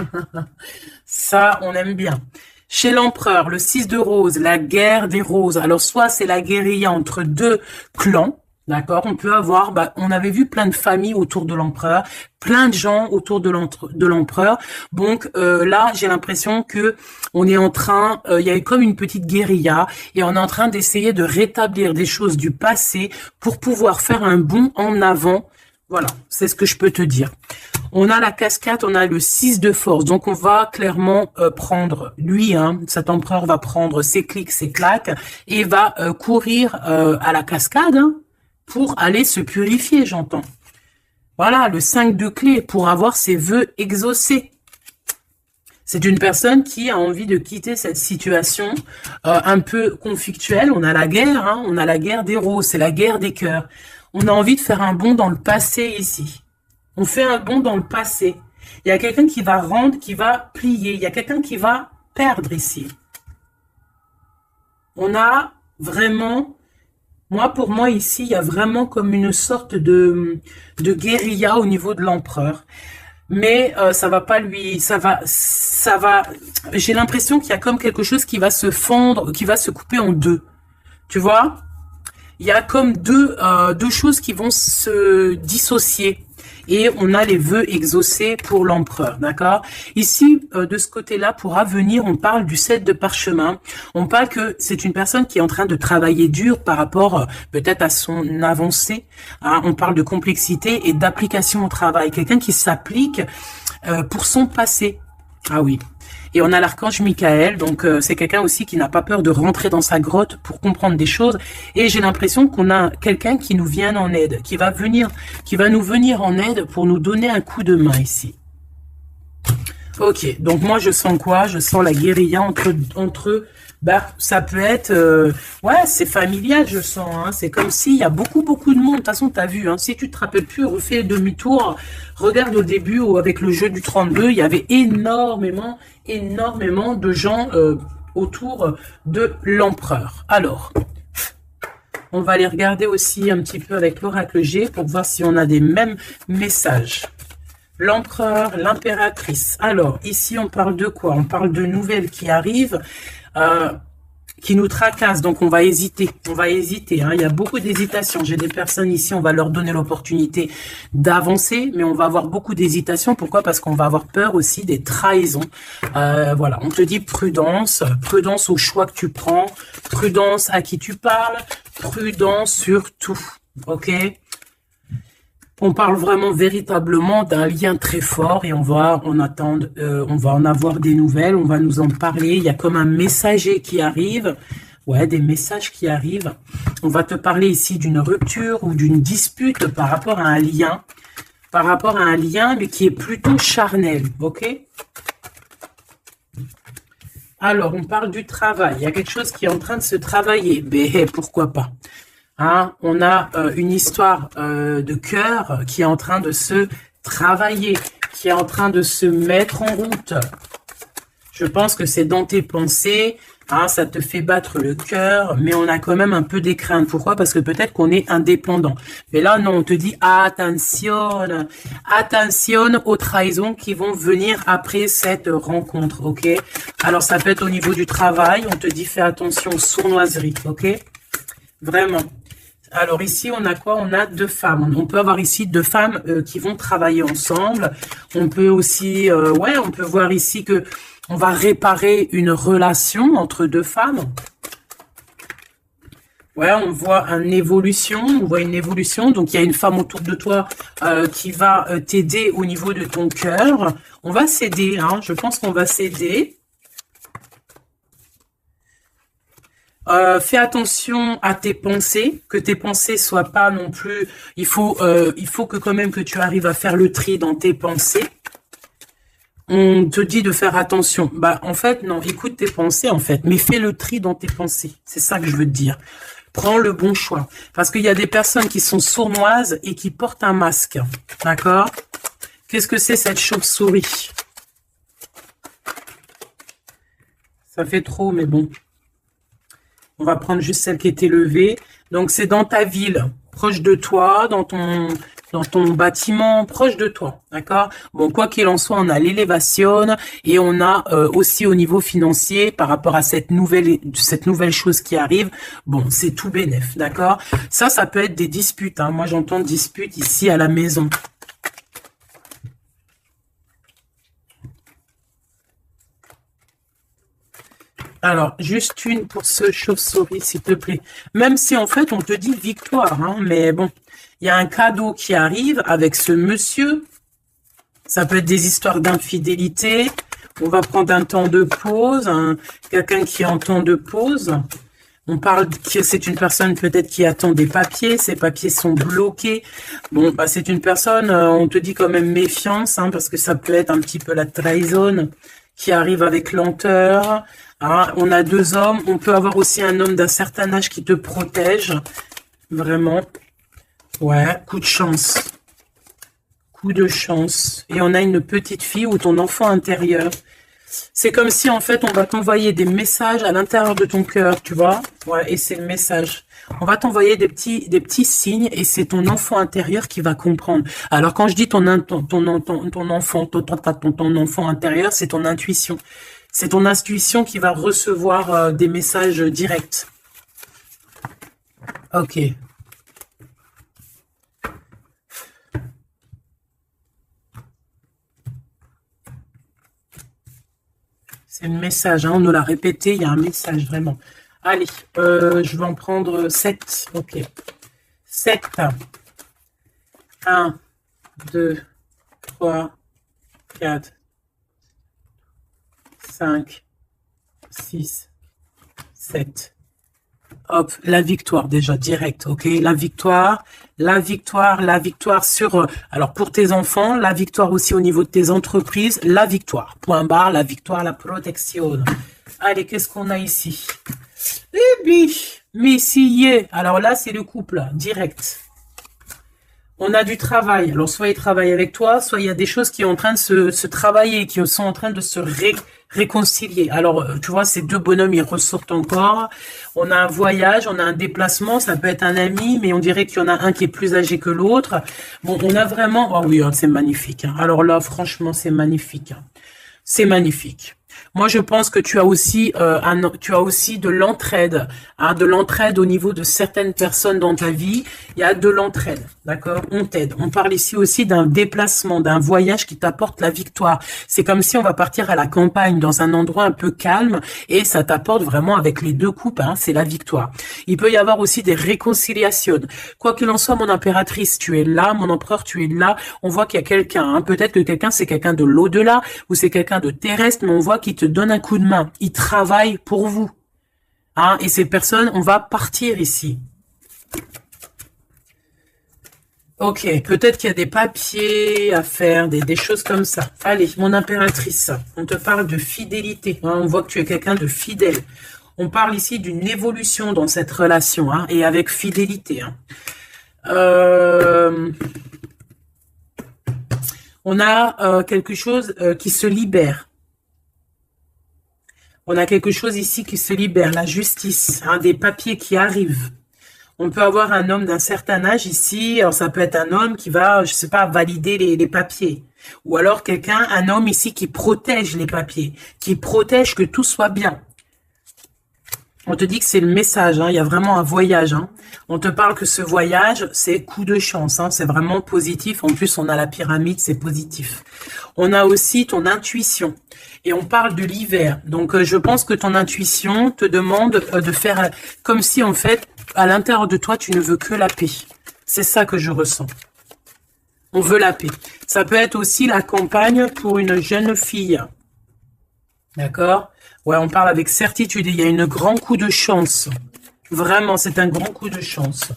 Ça, on aime bien. Chez l'empereur, le 6 de rose, la guerre des roses. Alors, soit c'est la guérilla entre deux clans. D'accord, on peut avoir, on avait vu plein de familles autour de l'empereur, plein de gens autour de l'empereur. Donc là, j'ai l'impression que on est en train, il y a comme une petite guérilla et on est en train d'essayer de rétablir des choses du passé pour pouvoir faire un bond en avant. Voilà, c'est ce que je peux te dire. On a la cascade, on a le 6 de force. Donc, on va clairement prendre, lui, hein, cet empereur va prendre ses clics, ses claques et va courir à la cascade, hein, pour aller se purifier, j'entends. Voilà, le 5 de clé pour avoir ses vœux exaucés. C'est une personne qui a envie de quitter cette situation un peu conflictuelle. On a la guerre, hein, on a la guerre des roses, c'est la guerre des cœurs. On a envie de faire un bond dans le passé ici. On fait un bond dans le passé. Il y a quelqu'un qui va rendre, qui va plier. Il y a quelqu'un qui va perdre ici. On a vraiment... Pour moi, ici, il y a vraiment comme une sorte de guérilla au niveau de l'empereur. Mais ça va pas lui... Ça va... J'ai l'impression qu'il y a comme quelque chose qui va se fendre, qui va se couper en deux. Tu vois? Il y a comme deux choses qui vont se dissocier. Et on a les vœux exaucés pour l'empereur, d'accord? Ici, de ce côté-là, pour avenir, on parle du 7 de parchemin. On parle que c'est une personne qui est en train de travailler dur par rapport peut-être à son avancée. Hein? On parle de complexité et d'application au travail. Quelqu'un qui s'applique pour son passé. Ah oui. Et on a l'archange Michael, donc c'est quelqu'un aussi qui n'a pas peur de rentrer dans sa grotte pour comprendre des choses. Et j'ai l'impression qu'on a quelqu'un qui nous vient en aide, qui va nous venir en aide pour nous donner un coup de main ici. Ok, donc moi je sens quoi? Je sens la guérilla entre eux. Ça peut être... ouais, c'est familial, je sens. Hein. C'est comme s'il y a beaucoup de monde. De toute façon, tu as vu, hein, si tu te rappelles plus, refais demi-tour. Regarde au début, avec le jeu du 32, il y avait énormément de gens autour de l'empereur. Alors, On va les regarder aussi un petit peu avec l'oracle G pour voir si on a des mêmes messages. L'empereur, l'impératrice. Alors, ici, on parle de quoi? On parle de nouvelles qui arrivent, qui nous tracassent. Donc, on va hésiter. On va hésiter. Hein. Il y a beaucoup d'hésitation. J'ai des personnes ici, on va leur donner l'opportunité d'avancer, mais on va avoir beaucoup d'hésitation. Pourquoi? Parce qu'on va avoir peur aussi des trahisons. Voilà, on te dit prudence. Prudence au choix que tu prends. Prudence à qui tu parles. Prudence sur tout. Ok? On parle vraiment véritablement d'un lien très fort et on va en attendre, on va en avoir des nouvelles, on va nous en parler. Il y a comme un messager qui arrive, ouais, des messages qui arrivent. On va te parler ici d'une rupture ou d'une dispute par rapport à un lien, mais qui est plutôt charnel, ok? Alors, on parle du travail. Il y a quelque chose qui est en train de se travailler. Mais pourquoi pas? Hein, on a une histoire de cœur qui est en train de se travailler, qui est en train de se mettre en route. Je pense que c'est dans tes pensées, hein, ça te fait battre le cœur, mais on a quand même un peu des craintes. Pourquoi? Parce que peut-être qu'on est indépendant. Mais là, non, on te dit attention, attention aux trahisons qui vont venir après cette rencontre, ok? Alors, ça peut être au niveau du travail, on te dit fais attention aux sournoiseries, ok? Vraiment. Alors ici, on a quoi? On a deux femmes. On peut avoir ici deux femmes qui vont travailler ensemble. On peut aussi, ouais, on peut voir ici que on va réparer une relation entre deux femmes. Ouais, on voit une évolution. On voit une évolution. Donc, il y a une femme autour de toi qui va t'aider au niveau de ton cœur. On va s'aider, hein. Je pense qu'on va s'aider. Fais attention à tes pensées, que tes pensées soient pas non plus. Il faut que quand même que tu arrives à faire le tri dans tes pensées. On te dit de faire attention. Bah en fait non, écoute tes pensées en fait, mais fais le tri dans tes pensées. C'est ça que je veux te dire. Prends le bon choix, parce qu'il y a des personnes qui sont sournoises et qui portent un masque. D'accord? Qu'est-ce que c'est cette chauve-souris? Ça fait trop, mais bon. On va prendre juste celle qui est élevée. Donc, c'est dans ta ville, proche de toi, dans ton bâtiment, proche de toi. D'accord? Bon, quoi qu'il en soit, on a l'élévation et on a aussi au niveau financier, par rapport à cette nouvelle chose qui arrive, bon, c'est tout bénef. D'accord? Ça peut être des disputes. Hein. Moi, j'entends disputes ici à la maison. Alors, juste une pour ce chauve-souris, s'il te plaît. Même si, en fait, on te dit victoire, hein, mais bon, il y a un cadeau qui arrive avec ce monsieur. Ça peut être des histoires d'infidélité. On va prendre un temps de pause, hein, quelqu'un qui est en temps de pause. On parle que c'est une personne peut-être qui attend des papiers. Ces papiers sont bloqués. Bon, bah, c'est une personne, on te dit quand même méfiance, hein, parce que ça peut être un petit peu la trahison qui arrive avec lenteur. Ah, on a deux hommes. On peut avoir aussi un homme d'un certain âge qui te protège. Vraiment. Ouais, coup de chance. Coup de chance. Et on a une petite fille ou ton enfant intérieur. C'est comme si, en fait, on va t'envoyer des messages à l'intérieur de ton cœur, tu vois. Ouais, et c'est le message. On va t'envoyer des petits signes et c'est ton enfant intérieur qui va comprendre. Alors, quand je dis ton enfant intérieur, c'est ton intuition. C'est ton intuition qui va recevoir des messages directs. Ok. C'est le message, hein, on nous l'a répété, il y a un message vraiment. Allez, je vais en prendre 7. Ok. 7. 1, 2, 3, 4. 5, 6, 7. Hop, la victoire déjà, direct, ok? La victoire sur... alors, pour tes enfants, la victoire aussi au niveau de tes entreprises, la victoire. Point barre, la victoire, la protection. Allez, qu'est-ce qu'on a ici? Eh bien, messieurs. Alors là, c'est le couple, direct. On a du travail. Alors, soit il travaille avec toi, soit il y a des choses qui sont en train de se travailler, qui sont en train de se réconcilier. Alors, tu vois, ces deux bonhommes, ils ressortent encore. On a un voyage, on a un déplacement, ça peut être un ami, mais on dirait qu'il y en a un qui est plus âgé que l'autre. Bon, on a vraiment... Oh oui, c'est magnifique, hein. Alors là, franchement, c'est magnifique, hein. C'est magnifique. Moi, je pense que tu as aussi de l'entraide, hein, de l'entraide au niveau de certaines personnes dans ta vie. Il y a de l'entraide, d'accord? On t'aide. On parle ici aussi d'un déplacement, d'un voyage qui t'apporte la victoire. C'est comme si on va partir à la campagne, dans un endroit un peu calme, et ça t'apporte vraiment avec les deux coupes, hein, c'est la victoire. Il peut y avoir aussi des réconciliations. Quoi qu'il en soit, mon impératrice, tu es là, mon empereur, tu es là. On voit qu'il y a quelqu'un, hein. Peut-être que quelqu'un, c'est quelqu'un de l'au-delà, ou c'est quelqu'un de terrestre, mais on voit qu'il te donne un coup de main. Il travaille pour vous. Hein, et ces personnes, on va partir ici. Ok, peut-être qu'il y a des papiers à faire, des choses comme ça. Allez, mon impératrice, on te parle de fidélité. Hein, on voit que tu es quelqu'un de fidèle. On parle ici d'une évolution dans cette relation, hein, et avec fidélité. Hein. On a quelque chose qui se libère. On a quelque chose ici qui se libère, la justice, hein, des papiers qui arrivent. On peut avoir un homme d'un certain âge ici, alors ça peut être un homme qui va, je sais pas, valider les papiers. Ou alors un homme ici qui protège les papiers, qui protège que tout soit bien. On te dit que c'est le message, hein, il y a vraiment un voyage. Hein. On te parle que ce voyage, c'est coup de chance, hein, c'est vraiment positif. En plus, on a la pyramide, c'est positif. On a aussi ton intuition. Et on parle de l'hiver. Donc, je pense que ton intuition te demande de faire comme si, en fait, à l'intérieur de toi, tu ne veux que la paix. C'est ça que je ressens. On veut la paix. Ça peut être aussi la campagne pour une jeune fille. D'accord? Ouais, on parle avec certitude. Il y a un grand coup de chance. Vraiment, c'est un grand coup de chance.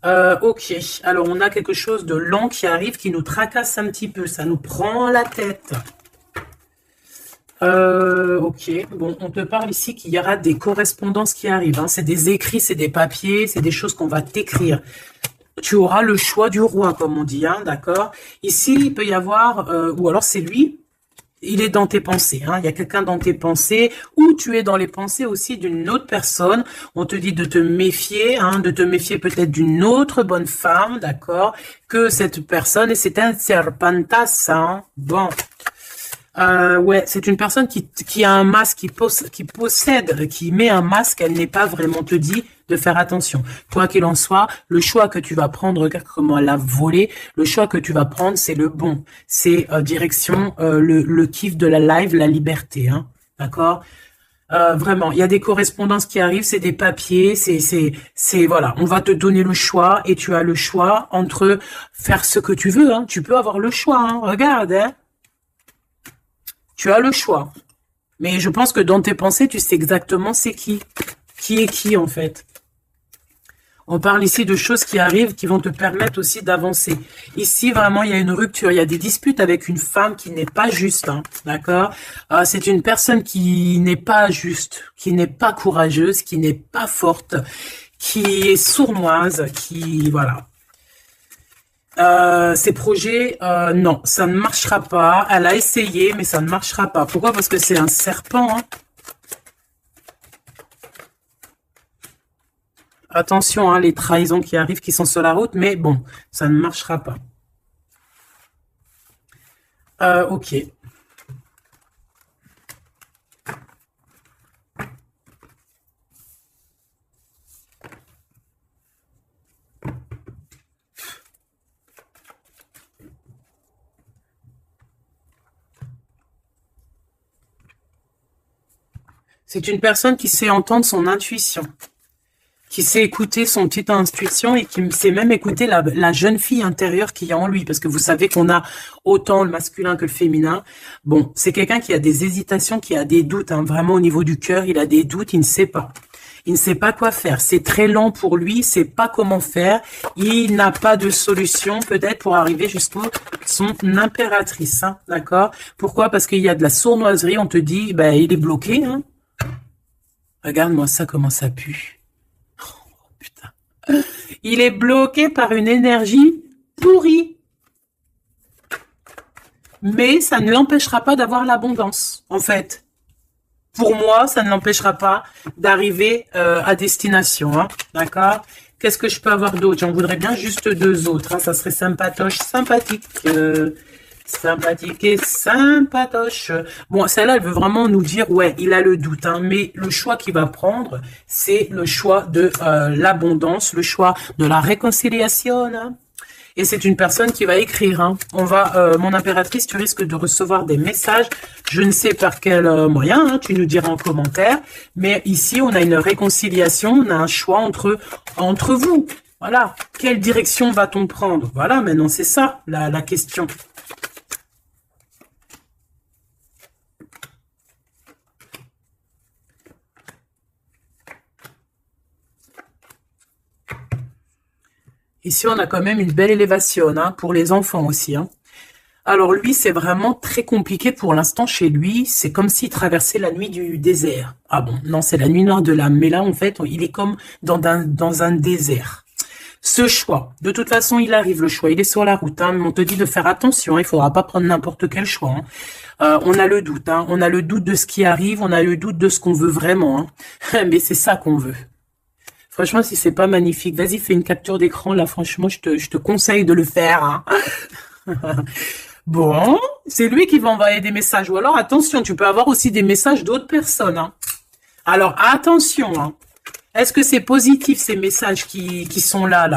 Ok. Alors, on a quelque chose de lent qui arrive, qui nous tracasse un petit peu. Ça nous prend la tête. Ok. Bon, on te parle ici qu'il y aura des correspondances qui arrivent. Hein. C'est des écrits, c'est des papiers, c'est des choses qu'on va t'écrire. Tu auras le choix du roi, comme on dit. Hein, d'accord? Ici, il peut y avoir... ou alors, c'est lui. Il est dans tes pensées, hein. Il y a quelqu'un dans tes pensées, ou tu es dans les pensées aussi d'une autre personne. On te dit de te méfier, hein, de te méfier peut-être d'une autre bonne femme, d'accord, que cette personne, et c'est un serpentas, hein. Bon. Ouais, c'est une personne qui a un masque, qui possède, qui met un masque, elle n'est pas vraiment te dit de faire attention. Quoi qu'il en soit, le choix que tu vas prendre, regarde comment elle a volé, le choix que tu vas prendre, c'est le bon. C'est direction le kiff de la live, la liberté, hein. D'accord? Vraiment, il y a des correspondances qui arrivent, c'est des papiers, voilà, on va te donner le choix et tu as le choix entre faire ce que tu veux, hein. Tu peux avoir le choix, hein. Regarde, hein. Tu as le choix. Mais je pense que dans tes pensées, tu sais exactement c'est qui. Qui est qui, en fait. On parle ici de choses qui arrivent, qui vont te permettre aussi d'avancer. Ici, vraiment, il y a une rupture. Il y a des disputes avec une femme qui n'est pas juste. Hein, d'accord? C'est une personne qui n'est pas juste, qui n'est pas courageuse, qui n'est pas forte, qui est sournoise, qui... Voilà. Ces projets, non, ça ne marchera pas. Elle a essayé, mais ça ne marchera pas. Pourquoi? Parce que c'est un serpent. Hein. Attention, hein, les trahisons qui arrivent, qui sont sur la route, mais bon, ça ne marchera pas. Ok. C'est une personne qui sait entendre son intuition, qui sait écouter son petite intuition et qui sait même écouter la jeune fille intérieure qu'il y a en lui. Parce que vous savez qu'on a autant le masculin que le féminin. Bon, c'est quelqu'un qui a des hésitations, qui a des doutes. Hein, vraiment au niveau du cœur, il a des doutes, il ne sait pas. Il ne sait pas quoi faire. C'est très lent pour lui, il ne sait pas comment faire. Il n'a pas de solution peut-être pour arriver jusqu'au son impératrice. Hein, d'accord? Pourquoi? Parce qu'il y a de la sournoiserie. On te dit, ben, il est bloqué. Hein. Regarde-moi ça, comment ça pue. Oh, putain. Il est bloqué par une énergie pourri. Mais ça ne l'empêchera pas d'avoir l'abondance, en fait. Pour moi, ça ne l'empêchera pas d'arriver à destination, hein, d'accord? Qu'est-ce que je peux avoir d'autre? J'en voudrais bien juste deux autres, hein, ça serait sympatoche, sympathique, sympathique et sympatoche. Bon, celle-là, elle veut vraiment nous dire, ouais, il a le doute, hein, mais le choix qu'il va prendre, c'est le choix de l'abondance, le choix de la réconciliation, hein. Et c'est une personne qui va écrire. Hein. On va, mon impératrice, tu risques de recevoir des messages. Je ne sais par quel moyen, hein, tu nous diras en commentaire. Mais ici, on a une réconciliation, on a un choix entre vous. Voilà. Quelle direction va-t-on prendre? Voilà, maintenant, c'est ça la question. Ici, on a quand même une belle élévation, hein, pour les enfants aussi. Hein. Alors lui, c'est vraiment très compliqué pour l'instant chez lui. C'est comme s'il traversait la nuit du désert. Ah bon, non, c'est la nuit noire de l'âme. Mais là, en fait, il est comme dans un désert. Ce choix, de toute façon, il arrive le choix. Il est sur la route. Hein, mais on te dit de faire attention. Il faudra pas prendre n'importe quel choix. Hein. On a le doute. Hein, on a le doute de ce qui arrive. On a le doute de ce qu'on veut vraiment. Hein. Mais c'est ça qu'on veut. Franchement, si c'est pas magnifique, vas-y, fais une capture d'écran. Là, franchement, je te conseille de le faire. Hein. Bon, c'est lui qui va envoyer des messages. Ou alors, attention, tu peux avoir aussi des messages d'autres personnes. Hein. Alors, attention. Hein. Est-ce que c'est positif, ces messages qui sont là?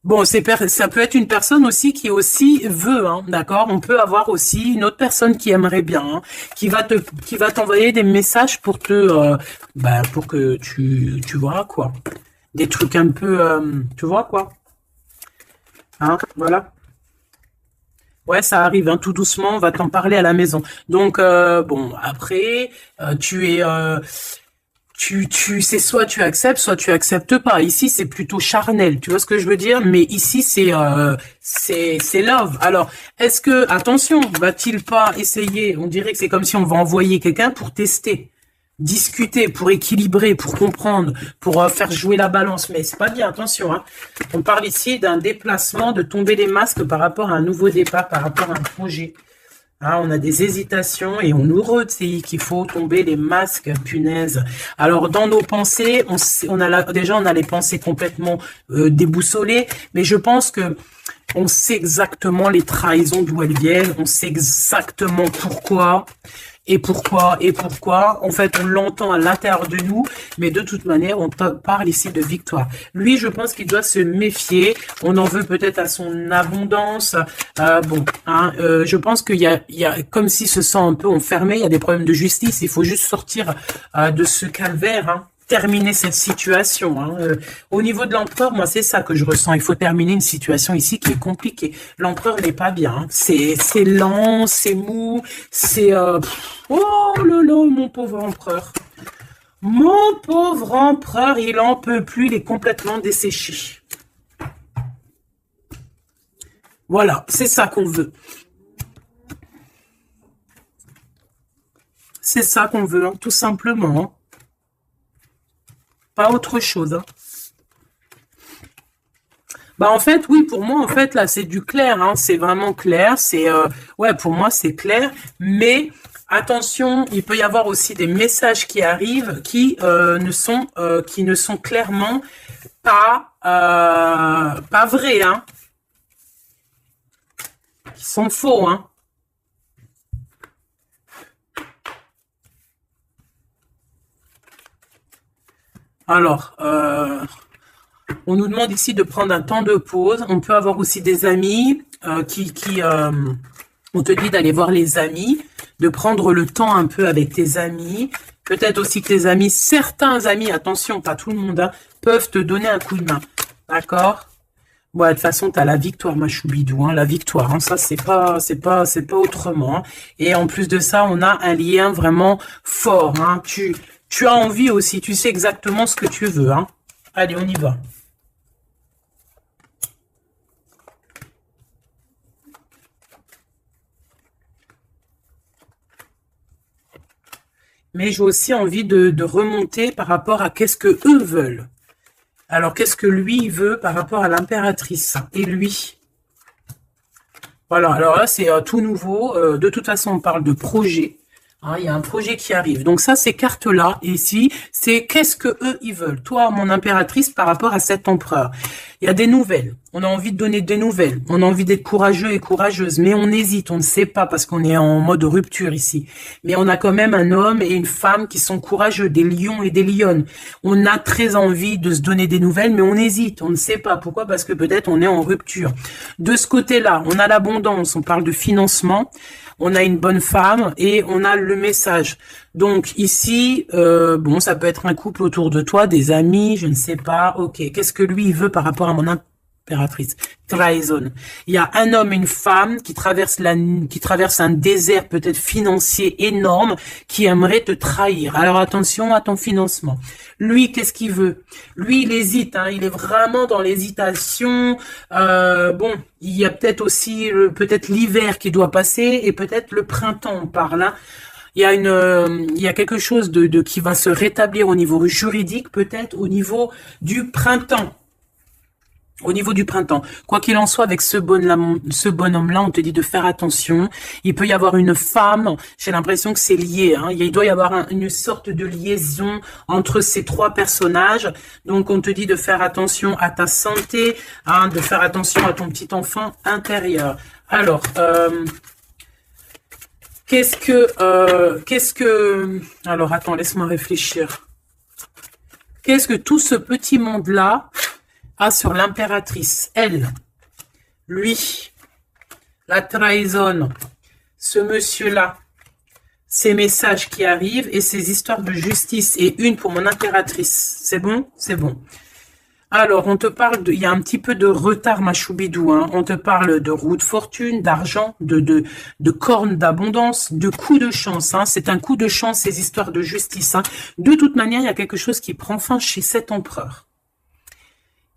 Bon, ça peut être une personne aussi qui aussi veut, hein, d'accord? On peut avoir aussi une autre personne qui aimerait bien, hein, qui va t'envoyer des messages pour pour que tu vois quoi, des trucs un peu, tu vois quoi, hein, voilà. Ouais, ça arrive, hein, tout doucement, on va t'en parler à la maison. Donc bon, après, c'est soit tu acceptes pas. Ici, c'est plutôt charnel. Tu vois ce que je veux dire? Mais ici, c'est love. Alors, est-ce que, attention, va-t-il pas essayer? On dirait que c'est comme si on va envoyer quelqu'un pour tester, discuter, pour équilibrer, pour comprendre, pour faire jouer la balance. Mais c'est pas bien, attention. Hein. On parle ici d'un déplacement, de tomber les masques par rapport à un nouveau départ, par rapport à un projet. Ah, on a des hésitations et on nous redit qu'il faut tomber les masques, punaise. Alors, dans nos pensées, on a les pensées complètement déboussolées, mais je pense que on sait exactement les trahisons d'où elles viennent, on sait exactement pourquoi. Et pourquoi? En fait, on l'entend à l'intérieur de nous, mais de toute manière, on parle ici de victoire. Lui, je pense qu'il doit se méfier. On en veut peut-être à son abondance. Bon, hein, je pense qu'il y a comme s'il se sent un peu enfermé. Il y a des problèmes de justice. Il faut juste sortir de ce calvaire. Hein. Terminer cette situation. Hein. Au niveau de l'empereur, moi, c'est ça que je ressens. Il faut terminer une situation ici qui est compliquée. L'empereur n'est pas bien. Hein. C'est lent, c'est mou, c'est... Oh là là, mon pauvre empereur. Mon pauvre empereur, il en peut plus, il est complètement desséché. Voilà, c'est ça qu'on veut. C'est ça qu'on veut, hein, tout simplement. Hein. Pas autre chose. Hein. Bah en fait, oui, pour moi, en fait, là, c'est du clair. Hein, c'est vraiment clair. C'est ouais, pour moi, c'est clair. Mais attention, il peut y avoir aussi des messages qui arrivent qui ne sont clairement pas vrais. Hein, qui sont faux. Hein. Alors, on nous demande ici de prendre un temps de pause. On peut avoir aussi des amis on te dit d'aller voir les amis, de prendre le temps un peu avec tes amis. Peut-être aussi que tes amis, certains amis, attention, pas tout le monde, hein, peuvent te donner un coup de main. D'accord? Ouais, de toute façon, tu as la victoire, ma choubidou, hein, la victoire. Hein, ça, c'est pas autrement. Hein. Et en plus de ça, on a un lien vraiment fort. Hein. Tu as envie aussi, tu sais exactement ce que tu veux. Hein. Allez, on y va. Mais j'ai aussi envie de remonter par rapport à qu'est-ce que eux veulent. Alors, qu'est-ce que lui veut par rapport à l'impératrice? Et lui? Voilà, alors là, c'est tout nouveau. De toute façon, on parle de projet. Hein, il y a un projet qui arrive. Donc ça, ces cartes-là, ici, c'est qu'est-ce que eux, ils veulent. Toi, mon impératrice, par rapport à cet empereur. Il y a des nouvelles. On a envie de donner des nouvelles. On a envie d'être courageux et courageuse. Mais on hésite, on ne sait pas parce qu'on est en mode rupture ici. Mais on a quand même un homme et une femme qui sont courageux, des lions et des lionnes. On a très envie de se donner des nouvelles, mais on hésite. On ne sait pas. Pourquoi? Parce que peut-être on est en rupture. De ce côté-là, on a l'abondance. On parle de financement. On a une bonne femme et on a le message. Donc ici, bon, ça peut être un couple autour de toi, des amis, je ne sais pas. Ok, qu'est-ce que lui il veut par rapport à mon impératrice? Trahison. Il y a un homme et une femme qui traversent un désert peut-être financier énorme, qui aimerait te trahir. Alors attention à ton financement. Lui, qu'est-ce qu'il veut? Lui, il hésite, hein, il est vraiment dans l'hésitation. Bon, il y a peut-être aussi peut-être l'hiver qui doit passer et peut-être le printemps par là. Il y a quelque chose de qui va se rétablir au niveau juridique, peut-être au niveau du printemps. Au niveau du printemps. Quoi qu'il en soit, avec ce bonhomme-là, on te dit de faire attention. Il peut y avoir une femme, j'ai l'impression que c'est lié. Hein. Il doit y avoir une sorte de liaison entre ces trois personnages. Donc, on te dit de faire attention à ta santé, hein, de faire attention à ton petit enfant intérieur. Alors, alors attends, laisse-moi réfléchir. Qu'est-ce que tout ce petit monde-là a sur l'impératrice? Elle, lui, la trahison, ce monsieur-là, ces messages qui arrivent et ces histoires de justice et une pour mon impératrice. C'est bon? C'est bon. Alors, on te parle il y a un petit peu de retard, ma choubidou, hein. On te parle de roue de fortune, d'argent, de cornes d'abondance, de coups de chance, hein. C'est un coup de chance, ces histoires de justice, hein. De toute manière, il y a quelque chose qui prend fin chez cet empereur.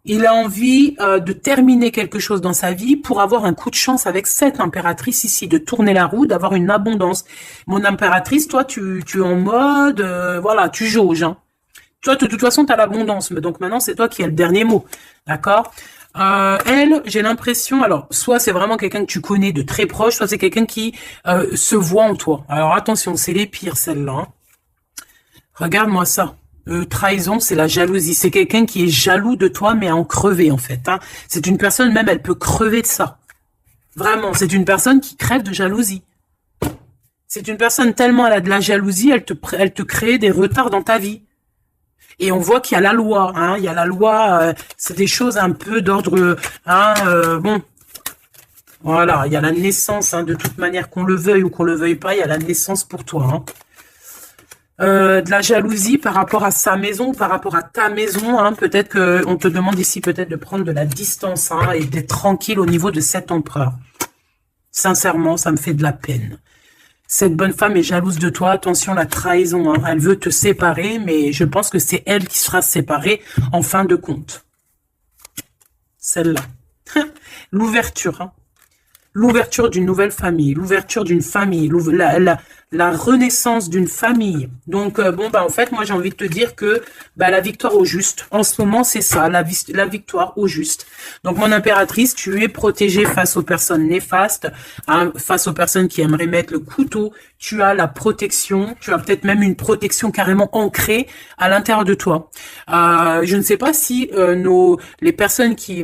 Il a envie de terminer quelque chose dans sa vie pour avoir un coup de chance avec cette impératrice ici, de tourner la roue, d'avoir une abondance. Mon impératrice, toi, tu es en mode, voilà, tu jauges, hein. Toi, de toute façon, tu as l'abondance, mais donc maintenant, c'est toi qui as le dernier mot, d'accord? Elle, j'ai l'impression, alors, soit c'est vraiment quelqu'un que tu connais de très proche, soit c'est quelqu'un qui se voit en toi. Alors, attention, c'est les pires, celles-là. Hein. Regarde-moi ça. Trahison, c'est la jalousie. C'est quelqu'un qui est jaloux de toi, mais à en crever, en fait. Hein. C'est une personne, même, elle peut crever de ça. Vraiment, c'est une personne qui crève de jalousie. C'est une personne tellement elle a de la jalousie, elle te crée des retards dans ta vie. Et on voit qu'il y a la loi, hein. Il y a la loi, c'est des choses un peu d'ordre, hein, bon. Voilà, il y a la naissance, hein, de toute manière, qu'on le veuille ou qu'on le veuille pas, il y a la naissance pour toi, hein. De la jalousie par rapport à sa maison, par rapport à ta maison, hein. Peut-être que on te demande ici peut-être de prendre de la distance, hein, et d'être tranquille au niveau de cet empereur. Sincèrement, ça me fait de la peine. Cette bonne femme est jalouse de toi. Attention, la trahison, hein. Elle veut te séparer, mais je pense que c'est elle qui sera séparée en fin de compte. Celle-là. L'ouverture, hein. L'ouverture d'une nouvelle famille, l'ouverture d'une famille, la renaissance d'une famille. Donc, bon, bah en fait, moi, j'ai envie de te dire que bah, la victoire au juste, en ce moment, c'est ça, la victoire au juste. Donc, mon impératrice, tu es protégée face aux personnes néfastes, hein, face aux personnes qui aimeraient mettre le couteau. Tu as la protection, tu as peut-être même une protection carrément ancrée à l'intérieur de toi. Je ne sais pas si les personnes qui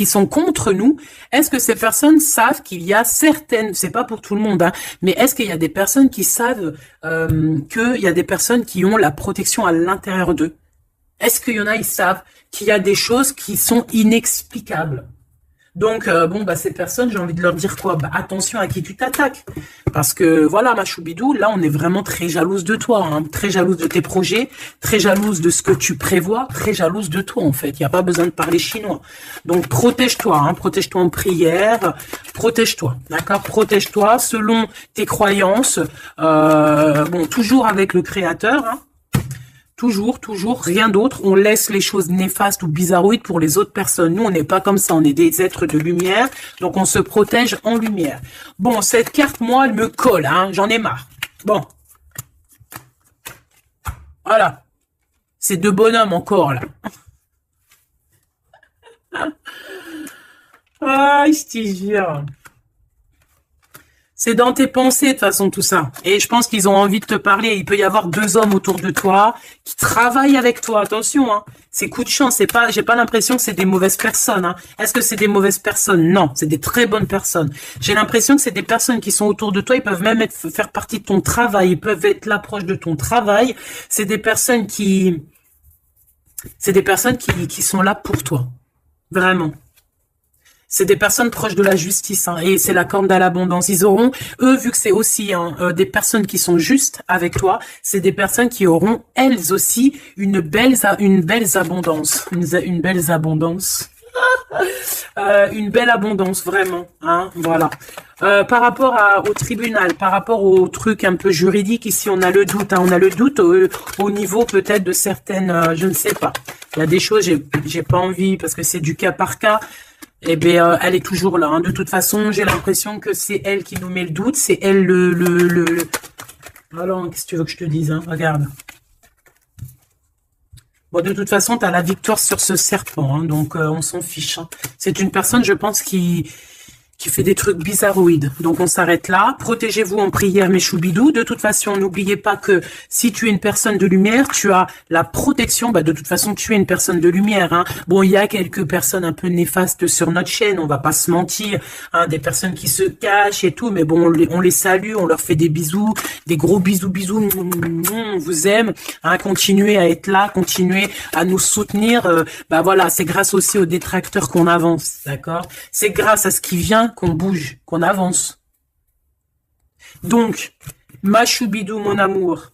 sont contre nous, est-ce que ces personnes savent qu'il y a certaines, c'est pas pour tout le monde, hein, mais est-ce qu'il y a des personnes qui savent qu'il y a des personnes qui ont la protection à l'intérieur d'eux? Est-ce qu'il y en a, ils savent qu'il y a des choses qui sont inexplicables? Donc, bon, bah, ces personnes, j'ai envie de leur dire quoi? Bah, attention à qui tu t'attaques. Parce que, voilà, ma choubidou, là, on est vraiment très jalouse de toi, hein, très jalouse de tes projets, très jalouse de ce que tu prévois, très jalouse de toi, en fait. Il n'y a pas besoin de parler chinois. Donc, protège-toi, hein, protège-toi en prière, protège-toi, d'accord? Protège-toi selon tes croyances, bon, toujours avec le Créateur, hein. Toujours, rien d'autre. On laisse les choses néfastes ou bizarroïdes pour les autres personnes. Nous, on n'est pas comme ça. On est des êtres de lumière. Donc, on se protège en lumière. Bon, cette carte, moi, elle me colle. Hein, j'en ai marre. Bon. Voilà. C'est deux bonhommes encore, là. Ah, je te jure. C'est dans tes pensées, de toute façon, tout ça. Et je pense qu'ils ont envie de te parler. Il peut y avoir 2 hommes autour de toi qui travaillent avec toi. Attention, hein. C'est coup de chance. C'est pas, j'ai pas l'impression que c'est des mauvaises personnes, hein. Est-ce que c'est des mauvaises personnes? Non, c'est des très bonnes personnes. J'ai l'impression que c'est des personnes qui sont autour de toi. Ils peuvent même faire partie de ton travail. Ils peuvent être là proche de ton travail. C'est des personnes qui sont là pour toi. Vraiment. C'est des personnes proches de la justice, hein, et c'est la corne à l'abondance. Ils auront, eux, vu que c'est aussi des personnes qui sont justes avec toi, c'est des personnes qui auront, elles aussi, une belle abondance. Une belle abondance. Une belle abondance, vraiment. Hein, voilà. Par rapport au tribunal, par rapport au truc un peu juridique, ici on a le doute. Hein, on a le doute au niveau peut-être de certaines, je ne sais pas. Il y a des choses, j'ai pas envie parce que c'est du cas par cas. Eh bien, elle est toujours là. Hein. De toute façon, j'ai l'impression que c'est elle qui nous met le doute. C'est elle Alors, qu'est-ce que tu veux que je te dise, hein? Regarde. Bon, de toute façon, tu as la victoire sur ce serpent. Hein, donc, on s'en fiche. Hein. C'est une personne, je pense, qui fait des trucs bizarroïdes. Donc, on s'arrête là. Protégez-vous en prière, mes choubidous. De toute façon, n'oubliez pas que si tu es une personne de lumière, tu as la protection. Bah, de toute façon, tu es une personne de lumière. Hein. Bon, il y a quelques personnes un peu néfastes sur notre chaîne. On va pas se mentir. Hein, des personnes qui se cachent et tout. Mais bon, on les salue. On leur fait des bisous. Des gros bisous, bisous. On vous aime. Hein, continuez à être là. Continuez à nous soutenir. Bah voilà, c'est grâce aussi aux détracteurs qu'on avance. D'accord? C'est grâce à ce qui vient qu'on bouge, qu'on avance. Donc, ma choubidou, mon amour,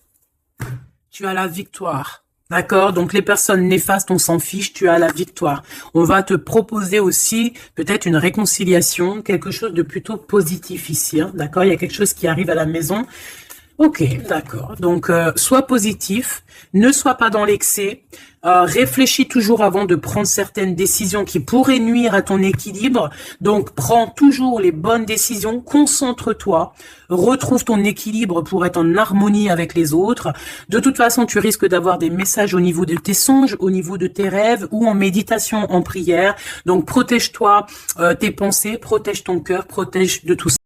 tu as la victoire. D'accord? Donc, les personnes néfastes, on s'en fiche, tu as la victoire. On va te proposer aussi peut-être une réconciliation, quelque chose de plutôt positif ici. Hein, d'accord? Il y a quelque chose qui arrive à la maison. Ok, d'accord. Donc, sois positif, ne sois pas dans l'excès, réfléchis toujours avant de prendre certaines décisions qui pourraient nuire à ton équilibre. Donc, prends toujours les bonnes décisions, concentre-toi, retrouve ton équilibre pour être en harmonie avec les autres. De toute façon, tu risques d'avoir des messages au niveau de tes songes, au niveau de tes rêves ou en méditation, en prière. Donc, protège-toi, tes pensées, protège ton cœur, protège de tout ça.